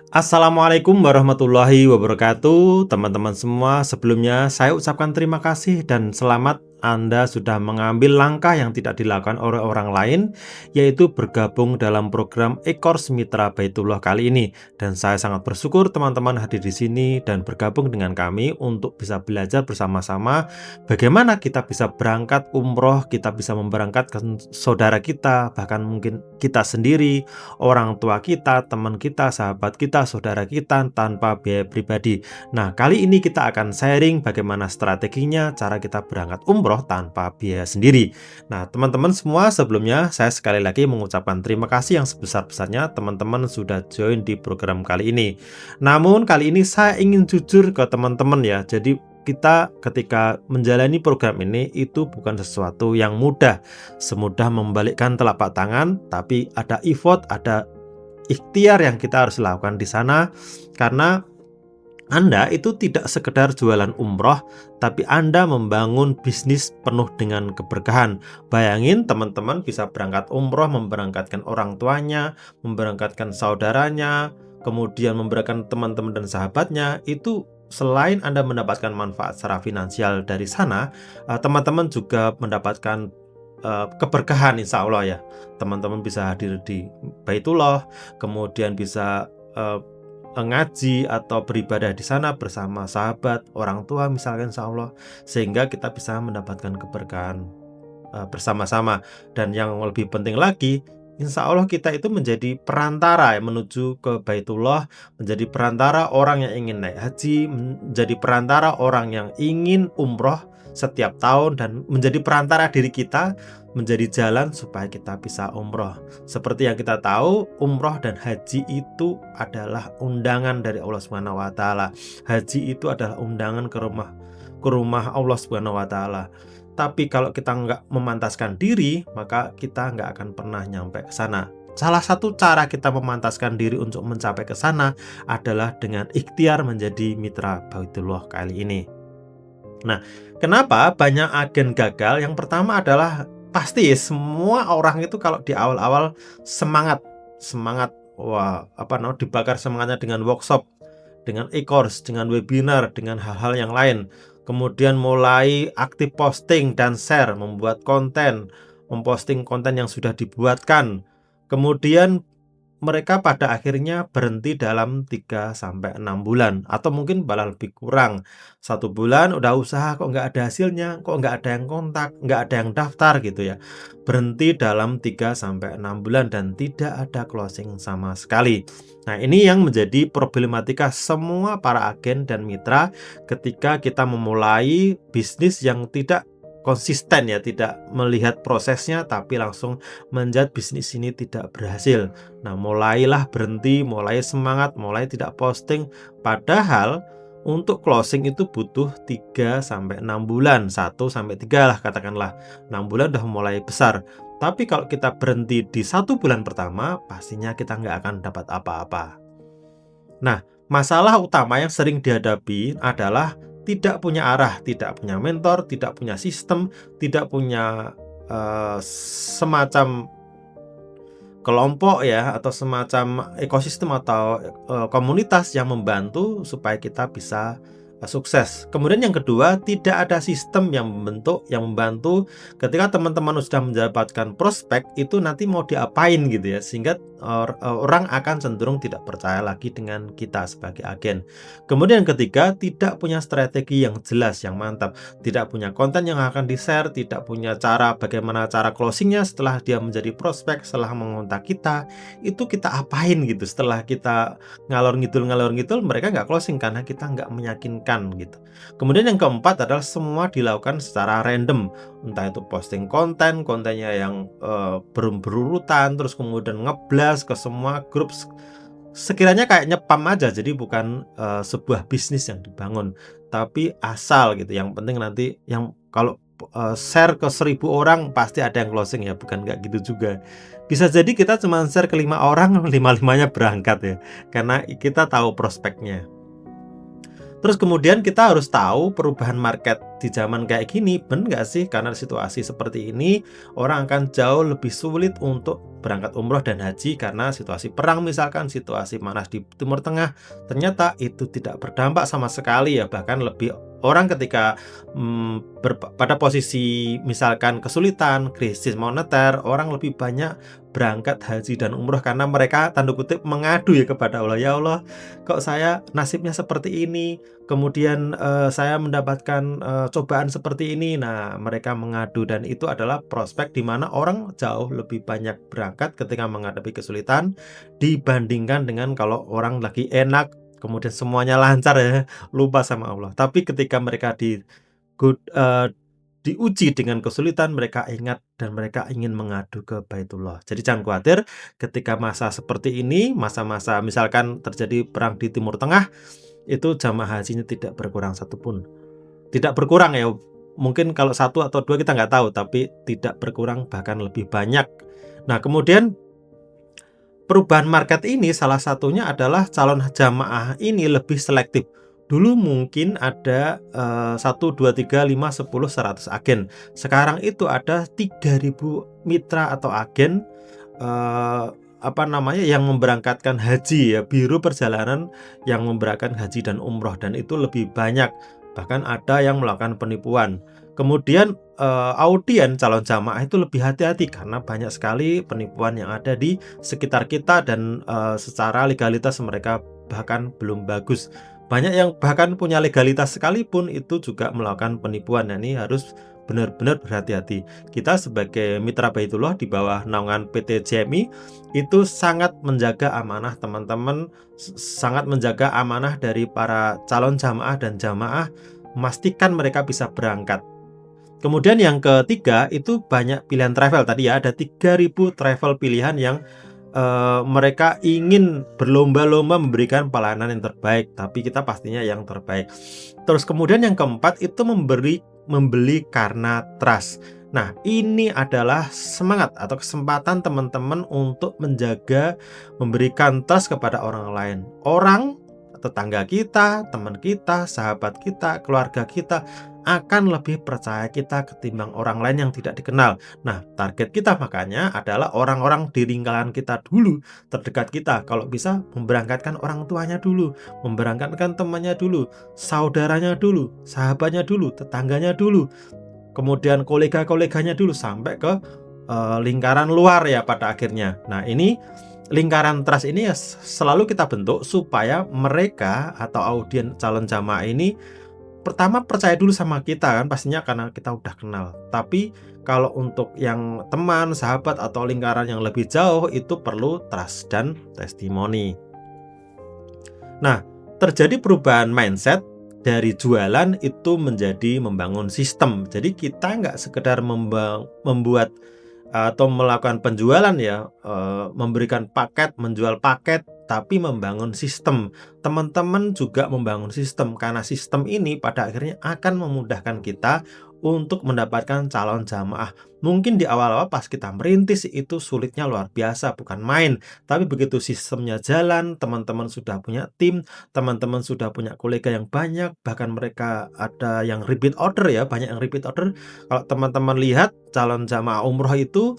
Assalamualaikum warahmatullahi wabarakatuh, teman-teman semua. Sebelumnya, saya ucapkan terima kasih dan selamat Anda sudah mengambil langkah yang tidak dilakukan oleh orang lain, yaitu bergabung dalam program Ekors Mitra Baitullah kali ini. Dan saya sangat bersyukur teman-teman hadir di sini dan bergabung dengan kami untuk bisa belajar bersama-sama bagaimana kita bisa berangkat umroh, kita bisa memberangkatkan saudara kita, bahkan mungkin kita sendiri, orang tua kita, teman kita, sahabat kita, saudara kita tanpa biaya pribadi. Nah, kali ini kita akan sharing bagaimana strateginya cara kita berangkat umroh tanpa biaya sendiri. Nah, teman-teman semua, sebelumnya saya sekali lagi mengucapkan terima kasih yang sebesar-besarnya teman-teman sudah join di program kali ini. Namun kali ini saya ingin jujur ke teman-teman ya. Jadi kita ketika menjalani program ini itu bukan sesuatu yang mudah, semudah membalikkan telapak tangan, tapi ada effort, ada ikhtiar yang kita harus lakukan di sana, karena Anda itu tidak sekedar jualan umroh, tapi Anda membangun bisnis penuh dengan keberkahan. Bayangin teman-teman bisa berangkat umroh, memberangkatkan orang tuanya, memberangkatkan saudaranya, kemudian memberangkatkan teman-teman dan sahabatnya. Itu selain Anda mendapatkan manfaat secara finansial dari sana, teman-teman juga mendapatkan keberkahan, insya Allah ya. Teman-teman bisa hadir di Baitullah, kemudian bisa ngaji atau beribadah di sana bersama sahabat, orang tua misalkan, insya Allah, sehingga kita bisa mendapatkan keberkahan bersama-sama. Dan yang lebih penting lagi, insya Allah kita itu menjadi perantara ya, menuju ke Baitullah, menjadi perantara orang yang ingin naik haji, menjadi perantara orang yang ingin umroh setiap tahun, dan menjadi perantara diri kita menjadi jalan supaya kita bisa umroh. Seperti yang kita tahu, umroh dan haji itu adalah undangan dari Allah Subhanahu wa taala. Haji itu adalah undangan ke rumah Allah Subhanahu wa taala. Tapi kalau kita nggak memantaskan diri, maka kita nggak akan pernah nyampe ke sana. Salah satu cara kita memantaskan diri untuk mencapai ke sana adalah dengan ikhtiar menjadi mitra Baitullah kali ini. Nah, kenapa banyak agen gagal? Yang pertama adalah pasti semua orang itu kalau di awal-awal semangat, dibakar semangatnya dengan workshop, dengan e-course, dengan webinar, dengan hal-hal yang lain. Kemudian mulai aktif posting dan share, membuat konten, memposting konten yang sudah dibuatkan. Kemudian mereka pada akhirnya berhenti dalam 3-6 bulan, atau mungkin malah lebih kurang. 1 bulan udah usaha kok nggak ada hasilnya, kok nggak ada yang kontak, nggak ada yang daftar gitu ya. Berhenti dalam 3-6 bulan dan tidak ada closing sama sekali. Nah, ini yang menjadi problematika semua para agen dan mitra ketika kita memulai bisnis yang tidak konsisten ya, tidak melihat prosesnya, tapi langsung menjat bisnis ini tidak berhasil. Nah, mulailah berhenti, mulai semangat, mulai tidak posting. Padahal untuk closing itu butuh 3-6 bulan, 1-3 lah katakanlah. 6 bulan udah mulai besar. Tapi kalau kita berhenti di 1 bulan pertama, pastinya kita nggak akan dapat apa-apa. Nah, masalah utama yang sering dihadapi adalah tidak punya arah, tidak punya mentor, tidak punya sistem, tidak punya semacam kelompok ya, atau semacam ekosistem atau komunitas yang membantu supaya kita bisa sukses. Kemudian yang kedua, tidak ada sistem yang membantu ketika teman-teman sudah mendapatkan prospek itu nanti mau diapain gitu ya, sehingga orang akan cenderung tidak percaya lagi dengan kita sebagai agen. Kemudian yang ketiga, tidak punya strategi yang jelas, yang mantap, tidak punya konten yang akan di-share, tidak punya bagaimana cara closingnya setelah dia menjadi prospek, setelah mengontak kita, itu kita apain gitu. Setelah kita ngalor ngidul, mereka nggak closing karena kita nggak meyakinkan gitu. Kemudian yang keempat adalah semua dilakukan secara random, entah itu posting kontennya yang berurutan, terus kemudian ngeblas ke semua grup, sekiranya kayak nyepam aja. Jadi bukan sebuah bisnis yang dibangun, tapi asal gitu. Yang penting nanti yang kalau share ke 1000 orang pasti ada yang closing ya, bukan nggak gitu juga. Bisa jadi kita cuma share ke 5 orang, 5-5-nya berangkat ya, karena kita tahu prospeknya. Terus kemudian kita harus tahu perubahan market di zaman kayak gini, benar nggak sih? Karena situasi seperti ini, orang akan jauh lebih sulit untuk berangkat umroh dan haji karena situasi perang misalkan, situasi panas di Timur Tengah, ternyata itu tidak berdampak sama sekali ya, bahkan lebih orang ketika pada posisi misalkan kesulitan, krisis moneter, orang lebih banyak berangkat haji dan umroh karena mereka tanda kutip mengadu ya kepada Allah, "Ya Allah, kok saya nasibnya seperti ini, kemudian saya mendapatkan cobaan seperti ini." Nah, mereka mengadu dan itu adalah prospek di mana orang jauh lebih banyak berangkat ketika menghadapi kesulitan dibandingkan dengan kalau orang lagi enak, kemudian semuanya lancar ya, lupa sama Allah. Tapi ketika mereka diuji dengan kesulitan, mereka ingat dan mereka ingin mengadu ke Baitullah. Jadi jangan khawatir ketika masa seperti ini, masa-masa misalkan terjadi perang di Timur Tengah, itu jamaah hajinya tidak berkurang satupun. Tidak berkurang ya, mungkin kalau 1 atau 2 kita nggak tahu, tapi tidak berkurang bahkan lebih banyak. Nah, kemudian perubahan market ini salah satunya adalah calon jamaah ini lebih selektif. Dulu mungkin ada 1, 2, 3, 5, 10, 100 agen. Sekarang itu ada 3.000 mitra atau agen yang memberangkatkan haji ya, biro perjalanan yang memberangkatkan haji dan umroh, dan itu lebih banyak. Bahkan ada yang melakukan penipuan. Kemudian audien calon jamaah itu lebih hati-hati karena banyak sekali penipuan yang ada di sekitar kita dan secara legalitas mereka bahkan belum bagus. Banyak yang bahkan punya legalitas sekalipun itu juga melakukan penipuan. Nah, ini harus benar-benar berhati-hati. Kita sebagai mitra Baitullah di bawah naungan PT JMI itu sangat menjaga amanah teman-teman, sangat menjaga amanah dari para calon jamaah dan jamaah, memastikan mereka bisa berangkat. Kemudian yang ketiga itu banyak pilihan travel. Tadi ya ada 3.000 travel pilihan yang mereka ingin berlomba-lomba memberikan pelayanan yang terbaik, tapi kita pastinya yang terbaik. Terus kemudian yang keempat itu membeli karena trust. Nah, ini adalah semangat atau kesempatan teman-teman untuk menjaga, memberikan trust kepada orang lain. Orang, tetangga kita, teman kita, sahabat kita, keluarga kita akan lebih percaya kita ketimbang orang lain yang tidak dikenal. Nah, target kita makanya adalah orang-orang di lingkaran kita dulu, terdekat kita. Kalau bisa memberangkatkan orang tuanya dulu, memberangkatkan temannya dulu, saudaranya dulu, sahabatnya dulu, tetangganya dulu, kemudian kolega-koleganya dulu sampai ke lingkaran luar ya pada akhirnya. Nah, ini lingkaran trust ini ya selalu kita bentuk supaya mereka atau audien calon jamaah ini pertama percaya dulu sama kita kan, pastinya karena kita udah kenal. Tapi kalau untuk yang teman, sahabat atau lingkaran yang lebih jauh itu perlu trust dan testimoni. Nah, terjadi perubahan mindset dari jualan itu menjadi membangun sistem. Jadi kita nggak sekedar membuat atau melakukan penjualan ya, memberikan paket, menjual paket, tapi membangun sistem. Teman-teman juga membangun sistem karena sistem ini pada akhirnya akan memudahkan kita untuk mendapatkan calon jamaah. Mungkin di awal-awal pas kita merintis itu sulitnya luar biasa, bukan main. Tapi begitu sistemnya jalan, teman-teman sudah punya tim, teman-teman sudah punya kolega yang banyak, bahkan mereka ada yang repeat order ya, banyak yang repeat order. Kalau teman-teman lihat calon jamaah umroh itu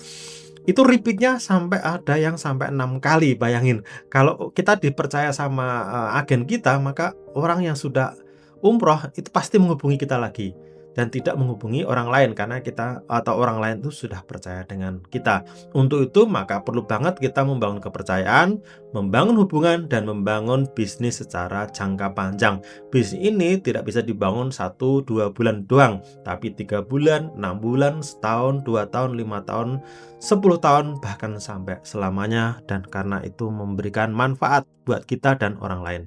repeatnya sampai ada yang sampai 6 kali. Bayangin, kalau kita dipercaya sama agen kita, maka orang yang sudah umroh itu pasti menghubungi kita lagi dan tidak menghubungi orang lain karena kita atau orang lain itu sudah percaya dengan kita. Untuk itu maka perlu banget kita membangun kepercayaan, membangun hubungan, dan membangun bisnis secara jangka panjang. Bisnis ini tidak bisa dibangun 1-2 bulan doang, tapi 3 bulan, 6 bulan, setahun, 2 tahun, 5 tahun, 10 tahun, bahkan sampai selamanya, dan karena itu memberikan manfaat buat kita dan orang lain.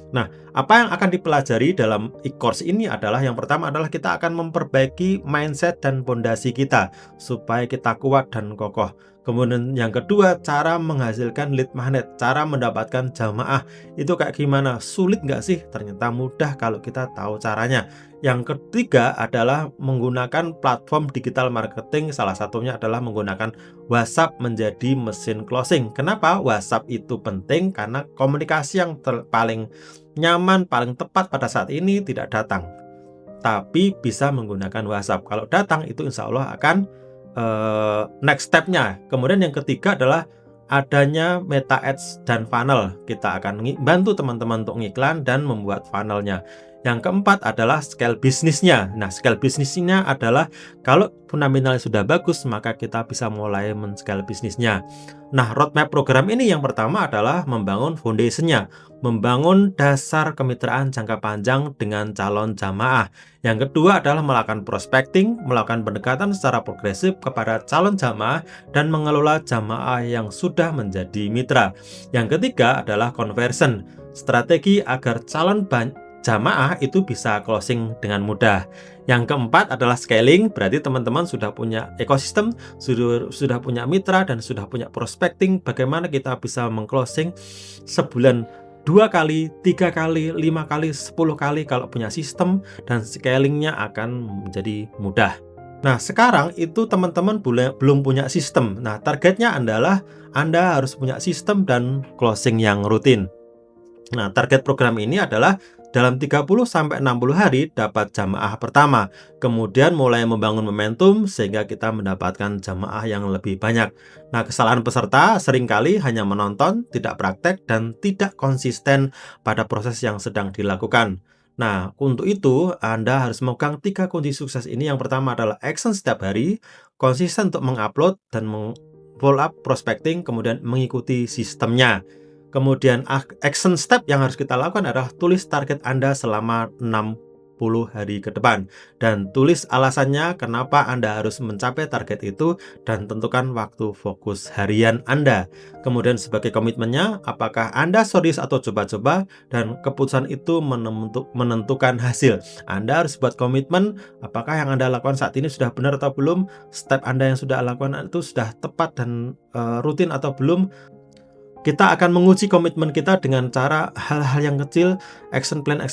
Nah, apa yang akan dipelajari dalam e-course ini adalah yang pertama adalah kita akan memperbaiki mindset dan pondasi kita supaya kita kuat dan kokoh. Kemudian yang kedua, cara menghasilkan lead magnet, cara mendapatkan jamaah. Itu kayak gimana? Sulit nggak sih? Ternyata mudah kalau kita tahu caranya. Yang ketiga adalah menggunakan platform digital marketing, salah satunya adalah menggunakan WhatsApp menjadi mesin closing. Kenapa WhatsApp itu penting? Karena komunikasi yang paling nyaman, paling tepat pada saat ini tidak datang, tapi bisa menggunakan WhatsApp. Kalau datang itu insya Allah akan next step-nya. Kemudian yang ketiga adalah adanya meta ads dan funnel. Kita akan bantu teman-teman untuk ngiklan dan membuat funnelnya. Yang keempat adalah scale bisnisnya. Nah, scale bisnisnya adalah kalau fundamentalnya sudah bagus, maka kita bisa mulai men-scale bisnisnya. Nah, roadmap program ini yang pertama adalah membangun foundation-nya, membangun dasar kemitraan jangka panjang dengan calon jamaah. Yang kedua adalah melakukan prospecting, melakukan pendekatan secara progresif kepada calon jamaah dan mengelola jamaah yang sudah menjadi mitra. Yang ketiga adalah conversion, strategi agar calon jamaah itu bisa closing dengan mudah. Yang keempat adalah scaling, berarti teman-teman sudah punya ekosistem, sudah punya mitra, dan sudah punya prospecting. Bagaimana kita bisa mengclosing sebulan 2 kali, 3 kali, 5 kali, 10 kali kalau punya sistem, dan scalingnya akan menjadi mudah. Nah, sekarang itu teman-teman belum punya sistem. Nah, targetnya adalah Anda harus punya sistem dan closing yang rutin. Nah, target program ini adalah dalam 30-60 hari dapat jamaah pertama, kemudian mulai membangun momentum sehingga kita mendapatkan jamaah yang lebih banyak. Nah, kesalahan peserta seringkali hanya menonton, tidak praktek, dan tidak konsisten pada proses yang sedang dilakukan. Nah, untuk itu Anda harus memegang 3 kunci sukses ini. Yang pertama adalah action setiap hari, konsisten untuk mengupload dan follow up prospecting, kemudian mengikuti sistemnya. Kemudian action step yang harus kita lakukan adalah tulis target Anda selama 60 hari ke depan. Dan tulis alasannya kenapa Anda harus mencapai target itu dan tentukan waktu fokus harian Anda. Kemudian sebagai komitmennya, apakah Anda serius atau coba-coba, dan keputusan itu menentukan hasil. Anda harus buat komitmen apakah yang Anda lakukan saat ini sudah benar atau belum, step Anda yang sudah lakukan itu sudah tepat dan rutin atau belum. Kita akan menguji komitmen kita dengan cara hal-hal yang kecil, action plan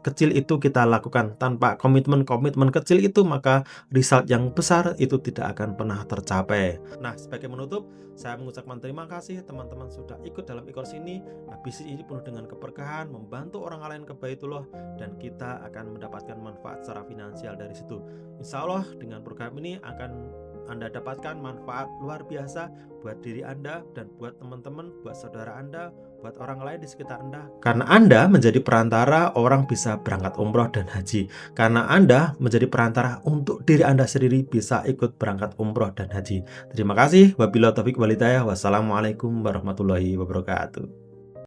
kecil itu kita lakukan. Tanpa komitmen kecil itu, maka result yang besar itu tidak akan pernah tercapai. Nah, sebagai menutup, saya mengucapkan terima kasih teman-teman sudah ikut dalam e-course ini. Nah, bisnis ini penuh dengan keberkahan, membantu orang lain ke Baitullah, dan kita akan mendapatkan manfaat secara finansial dari situ. Insya Allah dengan program ini akan Anda dapatkan manfaat luar biasa buat diri Anda dan buat teman-teman, buat saudara Anda, buat orang lain di sekitar Anda. Karena Anda menjadi perantara orang bisa berangkat umroh dan haji. Karena Anda menjadi perantara untuk diri Anda sendiri bisa ikut berangkat umroh dan haji. Terima kasih. Wabillahi taufiq wal hidayah. Wassalamualaikum warahmatullahi wabarakatuh.